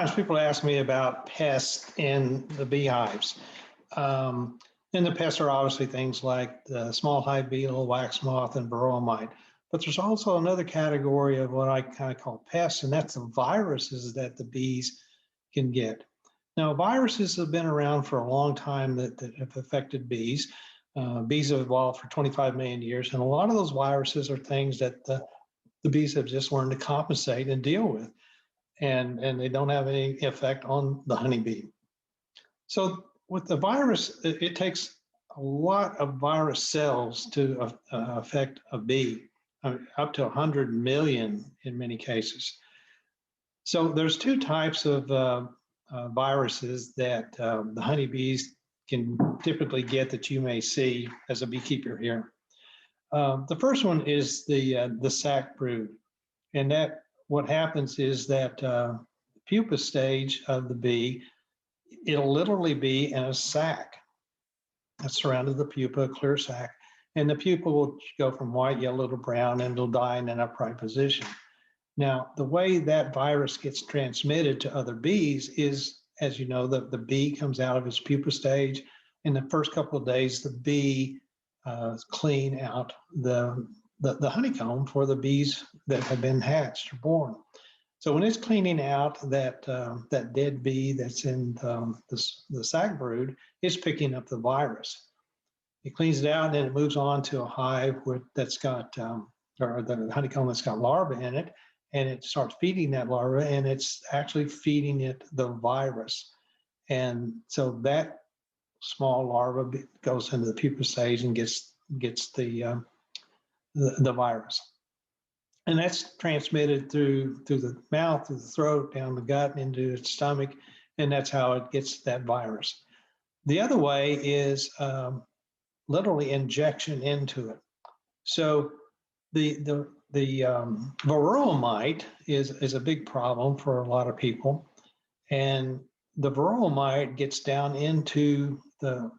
Sometimes people ask me about pests in the beehives. Um, and the pests are obviously things like the small hive beetle, wax moth, and Varroa mite. But there's also another category of what I kind of call pests, and that's the viruses that the bees can get. Now, viruses have been around for a long time that have affected bees. Bees have evolved for 25 million years, and a lot of those viruses are things that the bees have just learned to compensate and deal with, and they don't have any effect on the honeybee. So with the virus, it takes a lot of virus cells to affect a bee, up to 100 million in many cases. So there's two types of viruses that the honeybees can typically get that you may see as a beekeeper here. The first one is the sac brood, and that what happens is that pupa stage of the bee, it'll literally be in a sac that surrounded the pupa, a clear sac, and the pupa will go from white, yellow to brown, and it'll die in an upright position. Now, the way that virus gets transmitted to other bees is, as you know, the bee comes out of its pupa stage. In the first couple of days, the bee clean out the honeycomb for the bees that have been hatched or born. So when it's cleaning out that dead bee that's in the sac brood, it's picking up the virus. It cleans it out, and then it moves on to a hive that's got, or the honeycomb that's got larvae in it, and it starts feeding that larva, and it's actually feeding it the virus. And so that small larva goes into the pupa stage and gets the virus. And that's transmitted through the mouth, through the throat, down the gut, and into its stomach, and that's how it gets that virus. The other way is literally injection into it. So the Varroa mite is a big problem for a lot of people, and the Varroa mite gets down into the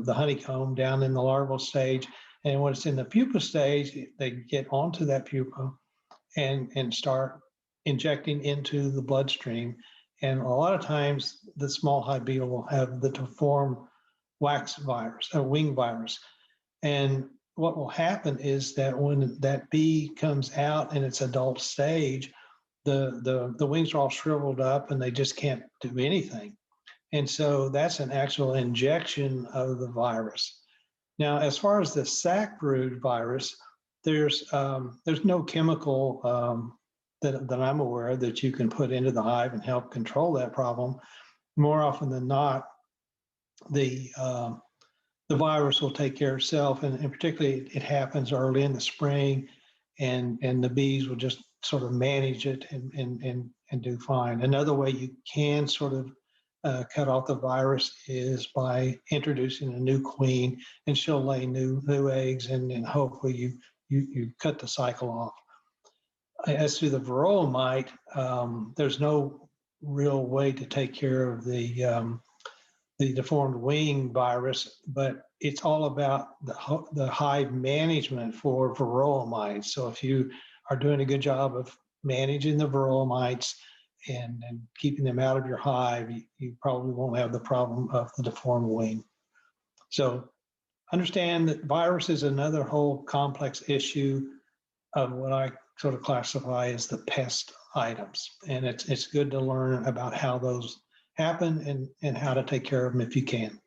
honeycomb, down in the larval stage, and when it's in the pupa stage, they get onto that pupa and start injecting into the bloodstream. And a lot of times, the small hive beetle will have the deformed wax virus, a wing virus. And what will happen is that when that bee comes out in its adult stage, the wings are all shriveled up and they just can't do anything. And so that's an actual injection of the virus. Now, as far as the sac brood virus, there's no chemical that I'm aware of that you can put into the hive and help control that problem. More often than not, the virus will take care of itself, and particularly it happens early in the spring, and the bees will just sort of manage it and do fine. Another way you can sort of cut off the virus is by introducing a new queen, and she'll lay new eggs, and hopefully you cut the cycle off. As to the Varroa mite, there's no real way to take care of the deformed wing virus, but it's all about the hive management for Varroa mites. So if you are doing a good job of managing the Varroa mites and keeping them out of your hive, you probably won't have the problem of the deformed wing. So understand that virus is another whole complex issue of what I sort of classify as the pest items. And it's good to learn about how those happen and how to take care of them if you can.